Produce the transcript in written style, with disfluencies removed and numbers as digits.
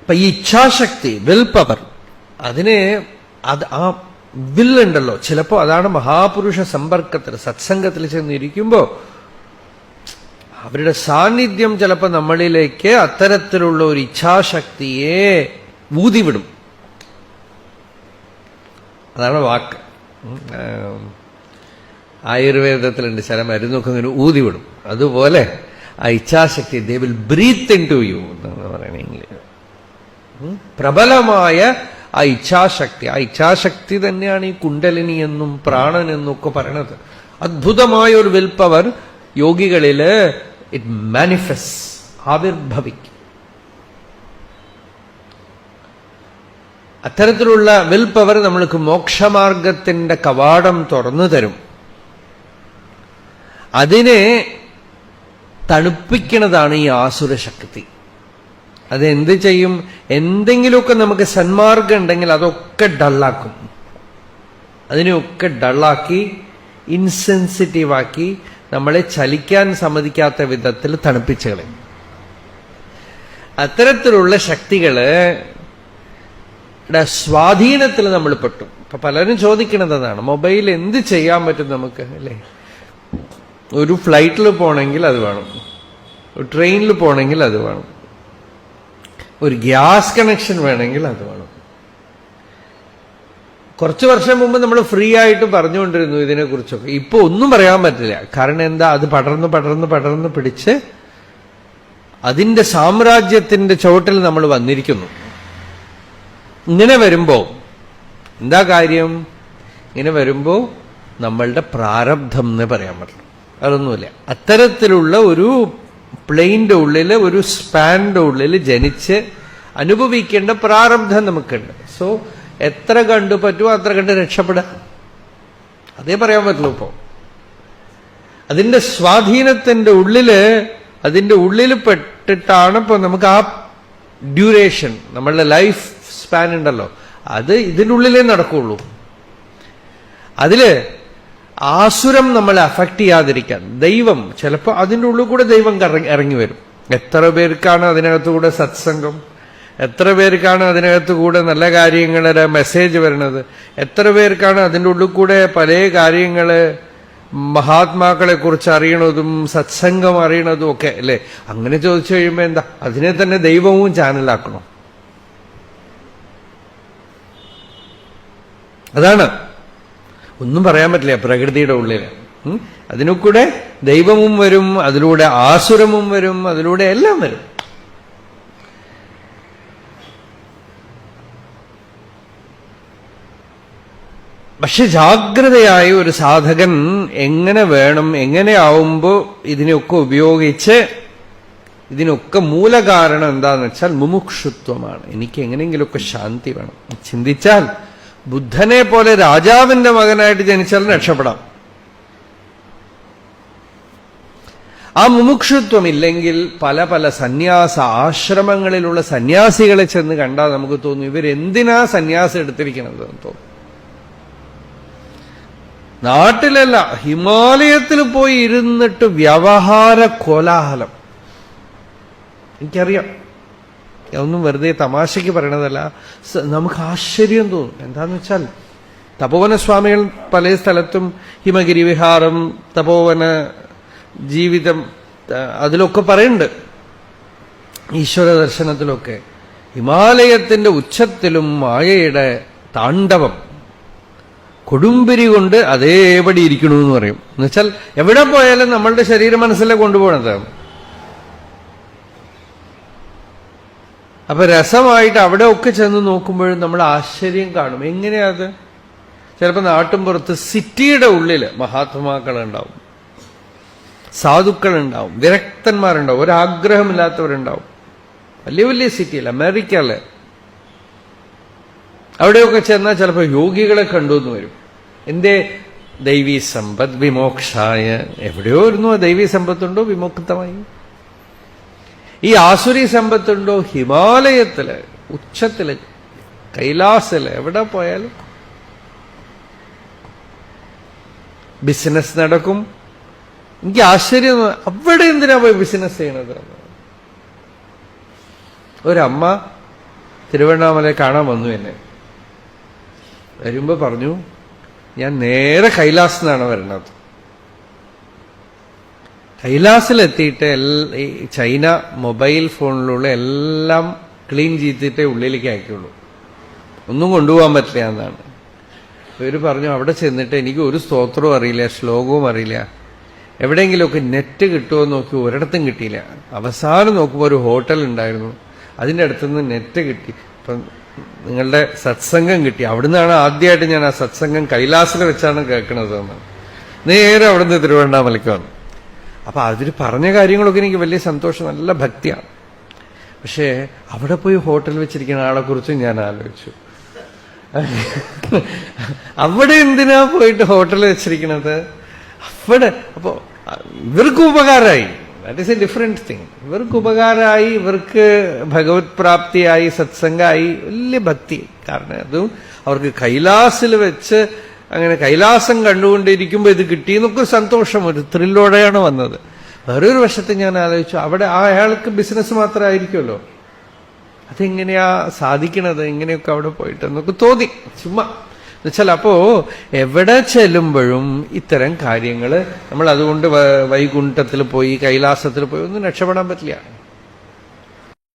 അപ്പൊ ഈ ഇച്ഛാശക്തി, വിൽ പവർ, അതിനെ ആ വില്ലുണ്ടല്ലോ, ചിലപ്പോ അതാണ് മഹാപുരുഷ സമ്പർക്കത്തിൽ, സത്സംഗത്തിൽ ചെന്നിരിക്കുമ്പോ അവരുടെ സാന്നിധ്യം ചിലപ്പോ നമ്മളിലേക്ക് അത്തരത്തിലുള്ള ഒരു ഇച്ഛാശക്തിയെ ഊതിവിടും. അതാണ് വാക്ക്. ആയുർവേദത്തിലുണ്ട് ചില മരുന്നൊക്കെ ഇങ്ങനെ ഊതിവിടും. അതുപോലെ ആ ഇച്ഛാശക്തി the will breathe in to you എന്നാണ് പറയണെങ്കിൽ. പ്രബലമായ ആ ഇച്ഛാശക്തി തന്നെയാണ് ഈ കുണ്ടലിനി എന്നും പ്രാണൻ എന്നും ഒക്കെ പറയണത്. അദ്ഭുതമായ ഒരു വിൽ പവർ യോഗികളില് ഇറ്റ് മാനിഫെസ്റ്റ്, ആവിർഭവിക്കും. അത്തരത്തിലുള്ള വിൽ പവർ നമ്മൾക്ക് മോക്ഷമാർഗത്തിന്റെ കവാടം തുറന്നു തരും. അതിനെ തണുപ്പിക്കുന്നതാണ് ഈ ആസുരശക്തി. അതെന്ത് ചെയ്യും? എന്തെങ്കിലുമൊക്കെ നമുക്ക് സന്മാർഗം ഉണ്ടെങ്കിൽ അതൊക്കെ ഡള്ളാക്കും. അതിനെയൊക്കെ ഡള്ളാക്കി ഇൻസെൻസിറ്റീവാക്കി നമ്മളെ ചലിക്കാൻ സമ്മതിക്കാത്ത വിധത്തിൽ തണുപ്പിച്ചു കളയും. അത്തരത്തിലുള്ള ശക്തികള് സ്വാധീനത്തിൽ നമ്മൾ പെട്ടു. ഇപ്പൊ പലരും ചോദിക്കണതാണ്, മൊബൈൽ എന്ത് ചെയ്യാൻ പറ്റും നമുക്ക്, അല്ലേ? ഒരു ഫ്ലൈറ്റിൽ പോകണമെങ്കിൽ അത് വേണം, ഒരു ട്രെയിനിൽ പോകണമെങ്കിൽ അത് വേണം, ഒരു ഗ്യാസ് കണക്ഷൻ വേണമെങ്കിൽ അത് വേണം. കുറച്ചു വർഷം മുമ്പ് നമ്മൾ ഫ്രീ ആയിട്ട് പറഞ്ഞുകൊണ്ടിരുന്നു ഇതിനെക്കുറിച്ചൊക്കെ. ഇപ്പൊ ഒന്നും പറയാൻ പറ്റില്ല. കാരണം എന്താ? അത് പടർന്ന് പിടിച്ച് അതിന്റെ സാമ്രാജ്യത്തിന്റെ ചുവട്ടിൽ നമ്മൾ വന്നിരിക്കുന്നു. ഇങ്ങനെ വരുമ്പോ എന്താ കാര്യം? ഇങ്ങനെ വരുമ്പോ നമ്മളുടെ പ്രാരബ്ധം എന്ന് പറയാൻ പറ്റില്ല, അതൊന്നുമില്ല. അത്തരത്തിലുള്ള ഒരു പ്ലെയിന്റെ ഉള്ളില്, ഒരു സ്പാനിന്റെ ഉള്ളിൽ ജനിച്ച് അനുഭവിക്കേണ്ട പ്രാരബ്ധം നമുക്കുണ്ട്. സോ എത്ര കണ്ടു പറ്റുമോ അത്ര കണ്ട് രക്ഷപ്പെടുക, അതേ പറയാൻ പറ്റുള്ളൂ. ഇപ്പോ അതിന്റെ സ്വാധീനത്തിന്റെ ഉള്ളില് പെട്ടിട്ടാണ് ഇപ്പൊ നമുക്ക് ആ ഡ്യൂറേഷൻ, നമ്മളുടെ ലൈഫ് സ്പാൻ ഉണ്ടല്ലോ, അത് ഇതിൻ്റെ ഉള്ളിലേ നടക്കുള്ളൂ. അതില് ആസുരം നമ്മളെ അഫക്ട് ചെയ്യാതിരിക്കാൻ ദൈവം ചിലപ്പോ അതിൻ്റെ ഉള്ളിൽ കൂടെ ദൈവം ഇറങ്ങി വരും. എത്ര പേർക്കാണ് അതിനകത്തുകൂടെ സത്സംഗം, എത്ര പേർക്കാണ് അതിനകത്തുകൂടെ നല്ല കാര്യങ്ങളുടെ മെസ്സേജ് വരുന്നത്, എത്ര പേർക്കാണ് അതിൻ്റെ ഉള്ളിൽ കൂടെ പല കാര്യങ്ങള് മഹാത്മാക്കളെ കുറിച്ച് അറിയണതും സത്സംഗം അറിയണതും ഒക്കെ, അല്ലേ? അങ്ങനെ ചോദിച്ചു കഴിയുമ്പോ എന്താ, അതിനെ തന്നെ ദൈവവും ചാനലാക്കണം. അതാണ് ഒന്നും പറയാൻ പറ്റില്ല. പ്രകൃതിയുടെ ഉള്ളിൽ അതിനൂടെ ദൈവവും വരും, അതിലൂടെ ആസുരവും വരും, അതിലൂടെ എല്ലാം വരും. പക്ഷെ ജാഗ്രതയായ ഒരു സാധകൻ എങ്ങനെ വേണം, എങ്ങനെയാവുമ്പോ ഇതിനെയൊക്കെ ഉപയോഗിച്ച്, ഇതിനൊക്കെ മൂലകാരണം എന്താന്ന് വെച്ചാൽ മുമുക്ഷുത്വമാണ്. എനിക്ക് എങ്ങനെയെങ്കിലുമൊക്കെ ശാന്തി വേണം. ചിന്തിച്ചാൽ ബുദ്ധനെ പോലെ രാജാവിന്റെ മകനായിട്ട് ജനിച്ചാൽ രക്ഷപ്പെടാം. ആ മുമുക്ഷുത്വം ഇല്ലെങ്കിൽ പല സന്യാസ ആശ്രമങ്ങളിലുള്ള സന്യാസികളെ ചെന്ന് കണ്ടാൽ നമുക്ക് തോന്നും ഇവരെന്തിനാ സന്യാസം എടുത്തിരിക്കണത് എന്ന് തോന്നും. നാട്ടിലല്ല, ഹിമാലയത്തിൽ പോയി ഇരുന്നിട്ട് വ്യവഹാര കോലാഹലം. എനിക്കറിയാം, ഒന്നും വെറുതെ തമാശയ്ക്ക് പറയണതല്ല, നമുക്ക് ആശ്ചര്യം തോന്നും. എന്താന്ന് വെച്ചാൽ തപോവനസ്വാമികൾ പല സ്ഥലത്തും ഹിമഗിരി വിഹാരം, തപോവന ജീവിതം, അതിലൊക്കെ പറയുന്നുണ്ട്. ഈശ്വര ദർശനത്തിലൊക്കെ ഹിമാലയത്തിന്റെ ഉച്ചത്തിലും മായയുടെ താണ്ഡവം, കൊടുമ്പിരി കൊണ്ട് അതേപടി ഇരിക്കണമെന്ന് പറയും. എന്നുവെച്ചാൽ എവിടെ പോയാലും നമ്മളുടെ ശരീര മനസ്സിലെ കൊണ്ടുപോകണത്. അപ്പൊ രസമായിട്ട് അവിടെ ഒക്കെ ചെന്ന് നോക്കുമ്പോഴും നമ്മൾ ആശ്ചര്യം കാണും. എങ്ങനെയാ അത്? ചിലപ്പോൾ നാട്ടിൻപുറത്ത് സിറ്റിയുടെ ഉള്ളില് മഹാത്മാക്കളുണ്ടാവും, സാധുക്കളുണ്ടാവും, വിരക്തന്മാരുണ്ടാവും, ഒരാഗ്രഹമില്ലാത്തവരുണ്ടാവും. വലിയ വലിയ സിറ്റിയിൽ, അമേരിക്കയില് അവിടെയൊക്കെ ചെന്നാൽ ചിലപ്പോൾ യോഗികളെ കണ്ടുവന്ന് വരും. എന്തേ? ദൈവീ സമ്പത്ത് വിമോക്ഷായ. എവിടെയോ ഇരുന്നു ദൈവീ സമ്പത്തുണ്ടോ വിമുക്തമായി. ഈ ആസുരി സമ്പത്തുണ്ടോ ഹിമാലയത്തില്, ഉച്ചത്തില്, കൈലാസില്, എവിടെ പോയാലും. ബിസിനസ് നടക്കും. എനിക്ക് ആശ്ചര്യം, അവിടെ എന്തിനാ പോയി ബിസിനസ് ചെയ്യണത്? ഒരമ്മ തിരുവണ്ണാമല കാണാൻ വന്നു എന്നെ. വരുമ്പോ പറഞ്ഞു, ഞാൻ നേരെ കൈലാസ് നിന്നാണ് വരുന്നത്. കൈലാസിലെത്തിയിട്ട് ഈ ചൈന മൊബൈൽ ഫോണിലുള്ള എല്ലാം ക്ലീൻ ചെയ്തിട്ടേ ഉള്ളിലേക്ക് അയക്കുള്ളൂ, ഒന്നും കൊണ്ടുപോകാൻ പറ്റില്ല എന്നാണ്. ഇവര് പറഞ്ഞു, അവിടെ ചെന്നിട്ട് എനിക്ക് ഒരു സ്തോത്രവും അറിയില്ല, ശ്ലോകവും അറിയില്ല, എവിടെയെങ്കിലുമൊക്കെ നെറ്റ് കിട്ടുമോ നോക്കി, ഒരിടത്തും കിട്ടിയില്ല. അവസാനം നോക്കുമ്പോൾ ഒരു ഹോട്ടൽ ഉണ്ടായിരുന്നു, അതിൻ്റെ അടുത്തുനിന്ന് നെറ്റ് കിട്ടി. ഇപ്പം നിങ്ങളുടെ സത്സംഗം കിട്ടി. അവിടുന്നാണ് ആദ്യമായിട്ട് ഞാൻ ആ സത്സംഗം കൈലാസിൽ വെച്ചാണ് കേൾക്കണത് എന്ന്. നേരെ അവിടുന്ന് തിരുവണ്ണാമലയ്ക്ക് വന്നു. അപ്പൊ അതിൽ പറഞ്ഞ കാര്യങ്ങളൊക്കെ എനിക്ക് വലിയ സന്തോഷം, നല്ല ഭക്തിയാണ്. പക്ഷേ അവിടെ പോയി ഹോട്ടൽ വെച്ചിരിക്കുന്ന ആളെക്കുറിച്ചും ഞാൻ ആലോചിച്ചു. അവിടെ എന്തിനാ പോയിട്ട് ഹോട്ടൽ വെച്ചിരിക്കണത്? അവിടെ അപ്പോ ഇവർക്ക് ഉപകാരമായി, that is a different thing. ഇവർക്ക് ഉപകാരമായി, ഇവർക്ക് ഭഗവത് പ്രാപ്തിയായി, സത്സംഗമായി, വലിയ ഭക്തി. കാരണം അതും അവർക്ക് കൈലാസിൽ വെച്ച് അങ്ങനെ കൈലാസം കണ്ടുകൊണ്ടിരിക്കുമ്പോൾ ഇത് കിട്ടിയെന്നൊക്കെ സന്തോഷം, ഒരു ത്രില്ലോടെയാണ് വന്നത്. വേറൊരു വശത്ത് ഞാൻ ആലോചിച്ചു, അവിടെ അയാൾക്ക് ബിസിനസ് മാത്രമായിരിക്കുമല്ലോ, അതെങ്ങനെയാ സാധിക്കണത്, ഇങ്ങനെയൊക്കെ അവിടെ പോയിട്ട് എന്നൊക്കെ തോന്നി ചുമ്മാ. എന്നുവെച്ചാൽ അപ്പോ എവിടെ ചെല്ലുമ്പോഴും ഇത്തരം കാര്യങ്ങൾ നമ്മൾ അതുകൊണ്ട് വൈകുണ്ഠത്തിൽ പോയി കൈലാസത്തിൽ പോയി ഒന്നും രക്ഷപ്പെടാൻ പറ്റില്ല.